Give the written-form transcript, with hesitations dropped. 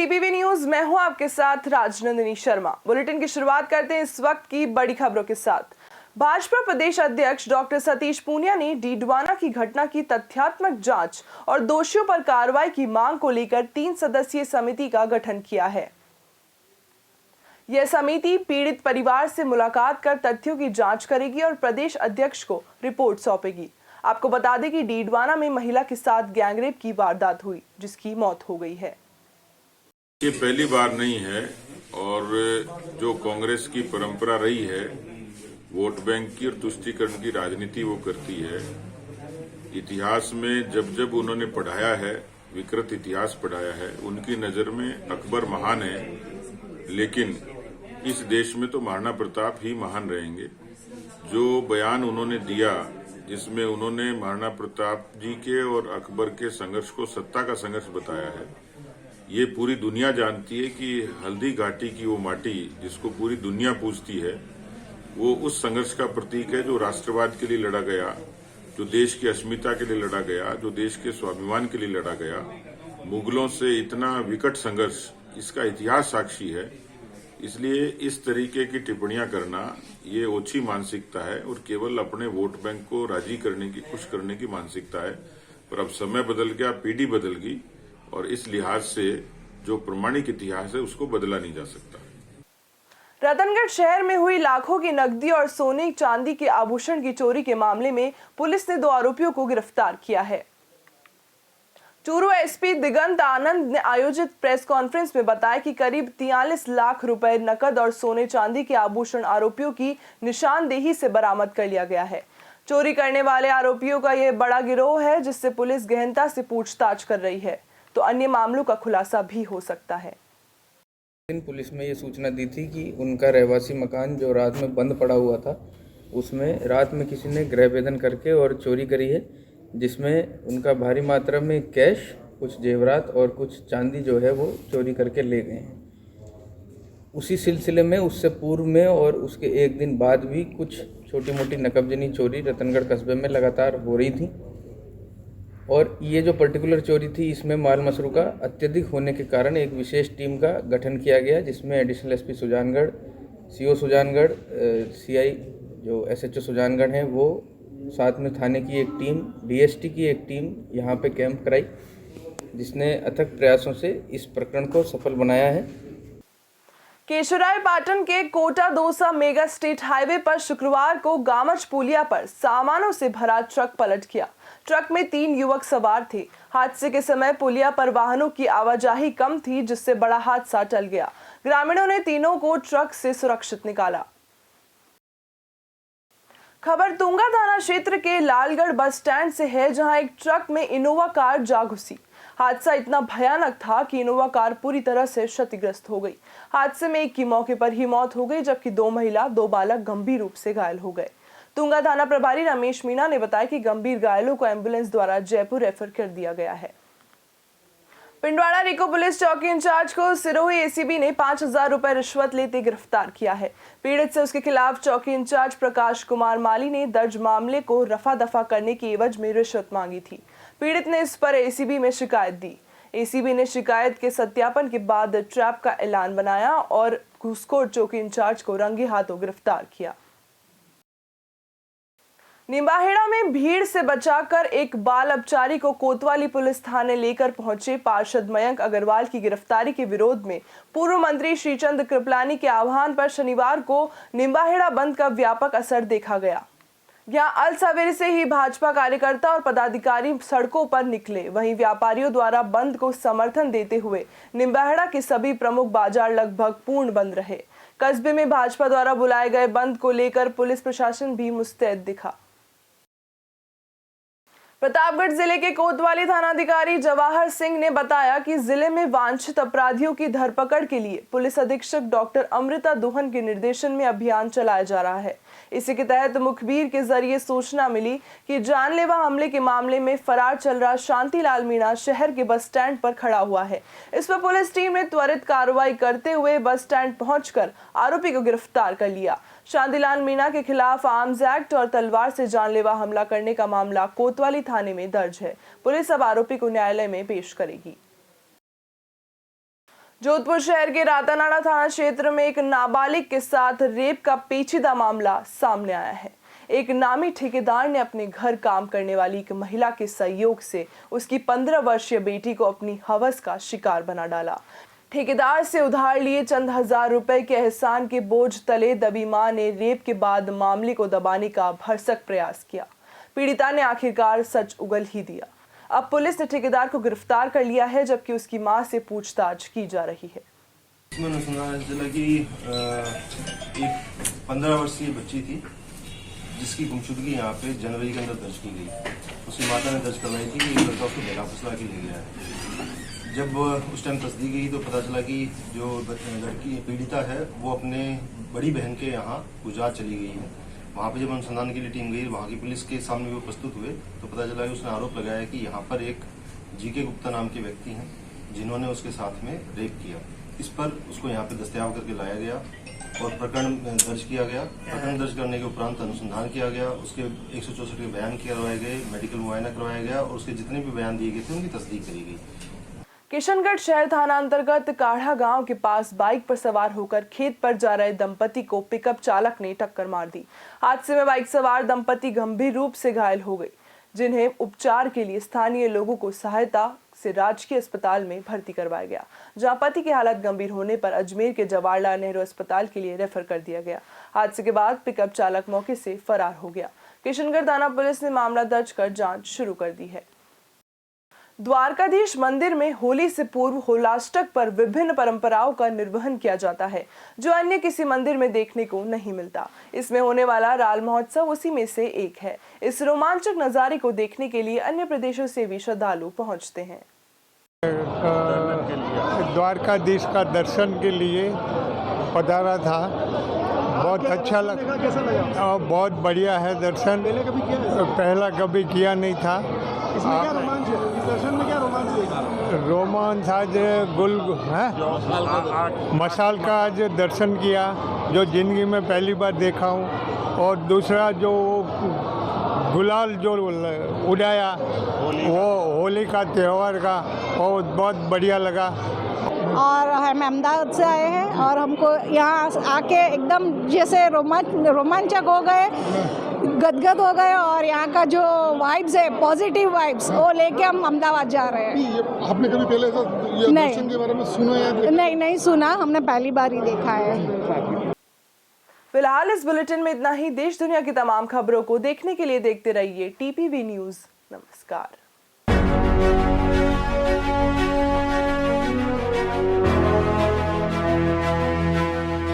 TPV news में हूं आपके साथ राजनंदिनी शर्मा। बुलेटिन की शुरुआत करते हैं इस वक्त की बड़ी खबरों के साथ। भाजपा प्रदेश अध्यक्ष डॉक्टर सतीश पूनिया ने डीडवाना की घटना की तथ्यात्मक जांच और दोषियों पर कार्रवाई की मांग को लेकर 3 सदस्यीय समिति का गठन किया है। यह समिति पीड़ित परिवार से मुलाकात कर तथ्यों की जांच करेगी और प्रदेश अध्यक्ष को रिपोर्ट सौंपेगी। आपको बता दें कि डीडवाना में महिला के साथ गैंगरेप की वारदात हुई, जिसकी मौत हो गई है। ये पहली बार नहीं है और जो कांग्रेस की परंपरा रही है वोट बैंक की और तुष्टीकरण की राजनीति वो करती है। इतिहास में जब जब उन्होंने पढ़ाया है, विकृत इतिहास पढ़ाया है, उनकी नजर में अकबर महान है, लेकिन इस देश में तो महाराणा प्रताप ही महान रहेंगे। जो बयान उन्होंने दिया जिसमें उन्होंने महाराणा प्रताप जी के और अकबर के संघर्ष को सत्ता का संघर्ष बताया है, ये पूरी दुनिया जानती है कि हल्दी घाटी की वो माटी जिसको पूरी दुनिया पूजती है वो उस संघर्ष का प्रतीक है जो राष्ट्रवाद के लिए लड़ा गया, जो देश की अस्मिता के लिए लड़ा गया, जो देश के स्वाभिमान के लिए लड़ा गया। मुगलों से इतना विकट संघर्ष, इसका इतिहास साक्षी है। इसलिए इस तरीके की टिप्पणियां करना ये ओछी मानसिकता है और केवल अपने वोट बैंक को राजी करने की, खुश करने की मानसिकता है। पर अब समय बदल गया, पीढ़ी बदल गई और इस लिहाज से जो प्रमाणिक इतिहास है उसको बदला नहीं जा सकता। रतनगढ़ शहर में हुई लाखों की नकदी और सोने चांदी के आभूषण की चोरी के मामले में पुलिस ने 2 आरोपियों को गिरफ्तार किया है। चूरू एसपी दिगंत आनंद ने आयोजित प्रेस कॉन्फ्रेंस में बताया कि करीब 43 लाख रुपए नकद और सोने चांदी के आभूषण आरोपियों की निशानदेही से बरामद कर लिया गया है। चोरी करने वाले आरोपियों का यह बड़ा गिरोह है, जिससे पुलिस गहनता से पूछताछ कर रही है, तो अन्य मामलों का खुलासा भी हो सकता है। पुलिस में ये सूचना दी थी कि उनका रहवासी मकान जो रात में बंद पड़ा हुआ था, उसमें रात में किसी ने गृहभेदन करके और चोरी करी है, जिसमें उनका भारी मात्रा में कैश, कुछ जेवरात और कुछ चांदी जो है वो चोरी करके ले गए हैं। उसी सिलसिले में उससे पूर्व में और उसके एक दिन बाद भी कुछ छोटी मोटी नकबजनी चोरी रतनगढ़ कस्बे में लगातार हो रही थी और ये जो पर्टिकुलर चोरी थी इसमें माल मसरू का अत्यधिक होने के कारण एक विशेष टीम का गठन किया गया, जिसमें additional SP Sujangarh, CO Sujangarh, CI जो एसएचओ सुजानगढ़ हैं वो, साथ में थाने की एक टीम, डीएसटी की एक टीम यहाँ पे कैंप कराई, जिसने अथक प्रयासों से इस प्रकरण को सफल बनाया है। केशवराय पाटन के Kota Dausa mega state highway पर शुक्रवार को गामच पुलिया पर सामानों से भरा ट्रक पलट गया। ट्रक में 3 युवक सवार थे। हादसे के समय पुलिया पर वाहनों की आवाजाही कम थी, जिससे बड़ा हादसा टल गया। ग्रामीणों ने तीनों को ट्रक से सुरक्षित निकाला। खबर तुंगा थाना क्षेत्र के लालगढ़ बस स्टैंड से है, जहां एक ट्रक में इनोवा कार जा घुसी। हादसा इतना भयानक था कि इनोवा कार पूरी तरह से क्षतिग्रस्त हो गई। हादसे में एक की मौके पर ही मौत हो गई, जबकि 2 महिला 2 बालक गंभीर रूप से घायल हो गए। तुंगा थाना प्रभारी रमेश मीणा ने बताया कि गंभीर घायलों को एम्बुलेंस द्वारा जयपुर रेफर कर दिया गया है। पिंडवाड़ा रिको पुलिस चौकी इंचार्ज को सिरोही एसीबी ने 5000 रुपए रिश्वत लेते गिरफ्तार किया है। पीड़ित से उसके खिलाफ चौकी इंचार्ज प्रकाश कुमार माली ने दर्ज मामले को रफा दफा करने की एवज में रिश्वत मांगी थी। पीड़ित ने इस पर एसीबी में शिकायत दी। एसीबी ने शिकायत के सत्यापन के बाद ट्रैप का ऐलान बनाया और घूसखोर चौकी इंचार्ज को रंगे हाथों गिरफ्तार किया। निम्बाहेड़ा में भीड़ से बचाकर एक बाल अपचारी को कोतवाली पुलिस थाने लेकर पहुंचे पार्षद मयंक अग्रवाल की गिरफ्तारी के विरोध में पूर्व मंत्री श्रीचंद कृपलानी के आह्वान पर शनिवार को निम्बाहेड़ा बंद का व्यापक असर देखा गया। यहां अल सवेरे से ही भाजपा कार्यकर्ता और पदाधिकारी सड़कों पर निकले। वहीं व्यापारियों द्वारा बंद को समर्थन देते हुए निम्बाहेड़ा के सभी प्रमुख बाजार लगभग पूर्ण बंद रहे। कस्बे में भाजपा द्वारा बुलाए गए बंद को लेकर पुलिस प्रशासन भी मुस्तैद दिखा। प्रतापगढ़ जिले के कोतवाली थानाधिकारी जवाहर सिंह ने बताया कि जिले में वांछित अपराधियों की धरपकड़ के लिए पुलिस अधीक्षक डॉक्टर अमृता दुहन के निर्देशन में अभियान चलाया जा रहा है। इसी के तहत मुखबिर के जरिए सूचना मिली कि जानलेवा हमले के मामले में फरार चल रहा शांतिलाल मीणा शहर के बस स्टैंड पर खड़ा हुआ है। इस पर पुलिस टीम ने त्वरित कार्रवाई करते हुए बस स्टैंड पहुंचकर आरोपी को गिरफ्तार कर लिया। शांतिलाल मीणा के खिलाफ आर्म्स एक्ट और तलवार से जानलेवा हमला करने का मामला कोतवाली थाने में दर्ज है। पुलिस अब आरोपी को न्यायालय में पेश करेगी। जोधपुर शहर के रातानाडा थाना क्षेत्र में एक नाबालिग के साथ रेप का पेचीदा मामला सामने आया है। एक नामी ठेकेदार ने अपने घर काम करने वाली एक महिला के सहयोग से उसकी 15 वर्षीय बेटी को अपनी हवस का शिकार बना डाला। ठेकेदार से उधार लिए चंद हजार रुपए के एहसान के बोझ तले दबी मां ने रेप के बाद मामले को दबाने का भरसक प्रयास किया। पीड़िता ने आखिरकार सच उगल ही दिया। अब पुलिस ने ठेकेदार को गिरफ्तार कर लिया है, जबकि उसकी मां से पूछताछ की जा रही है। मैंने सुना चला कि एक 15 वर्षीय बच्ची थी जिसकी गुमशुदगी यहाँ पे जनवरी के अंदर दर्ज की गई। उसकी माता ने दर्ज करवाई थी कि एक लड़का उसको बेला फुसला के ले गया है। जब उस टाइम तस्दीक गई तो पता चला कि जो लड़की पीड़िता है वो अपने बड़ी बहन के यहाँ गुजरात चली गई है। वहाँ पे जब अनुसंधान के लिए टीम गई, वहाँ की पुलिस के सामने वो प्रस्तुत हुए तो पता चला कि उसने आरोप लगाया कि यहाँ पर एक जीके गुप्ता नाम के व्यक्ति हैं जिन्होंने उसके साथ में रेप किया। इस पर उसको यहाँ पे दस्तयाब करके लाया गया और प्रकरण दर्ज किया गया। प्रकरण दर्ज करने के उपरांत अनुसंधान किया गया, उसके 164 के बयान करवाए गए, मेडिकल मुआयना करवाया गया और उसके जितने भी बयान दिए गए थे उनकी तस्दीक करी गई। किशनगढ़ शहर थाना अंतर्गत काढ़ा गांव के पास बाइक पर सवार होकर खेत पर जा रहे दंपति को पिकअप चालक ने टक्कर मार दी। हादसे में बाइक सवार दंपति गंभीर रूप से घायल हो गए, जिन्हें उपचार के लिए स्थानीय लोगों को सहायता से राजकीय अस्पताल में भर्ती करवाया गया, जहां पति की हालत गंभीर होने पर अजमेर के जवाहरलाल नेहरू अस्पताल के लिए रेफर कर दिया गया। हादसे के बाद पिकअप चालक मौके से फरार हो गया। किशनगढ़ थाना पुलिस ने मामला दर्ज कर जांच शुरू कर दी है। द्वारकाधीश मंदिर में होली से पूर्व होलाष्टक पर विभिन्न परंपराओं का निर्वहन किया जाता है, जो अन्य किसी मंदिर में देखने को नहीं मिलता। इसमें होने वाला राल महोत्सव उसी में से एक है। इस रोमांचक नजारे को देखने के लिए अन्य प्रदेशों से भी श्रद्धालु पहुंचते हैं। द्वारकाधीश का दर्शन के लिए पधारा था। बहुत अच्छा लगा। कैसा लगा? और बहुत बढ़िया है दर्शन। पहले कभी किया है? पहला कभी किया नहीं था। इसमें क्या रोमांच है? इस दर्शन में क्या रोमांच है? रोमांच आज मशाल का आज दर्शन किया, जो जिंदगी में पहली बार देखा हूँ। और दूसरा जो गुलाल जो उड़ाया वो होली का त्यौहार का, और बहुत बढ़िया लगा। और हम अहमदाबाद से आए हैं और हमको यहाँ आके एकदम जैसे रोमांचक हो गए, गदगद हो गए। और यहाँ का जो वाइब्स है, पॉजिटिव वाइब्स, वो लेके हम अहमदाबाद जा रहे हैं। आपने कभी पहले ये दर्शन के बारे में सुना है? नहीं सुना, हमने पहली बार ही देखा है। फिलहाल इस बुलेटिन में इतना ही। देश दुनिया की तमाम खबरों को देखने के लिए देखते रहिए TPV न्यूज़। नमस्कार।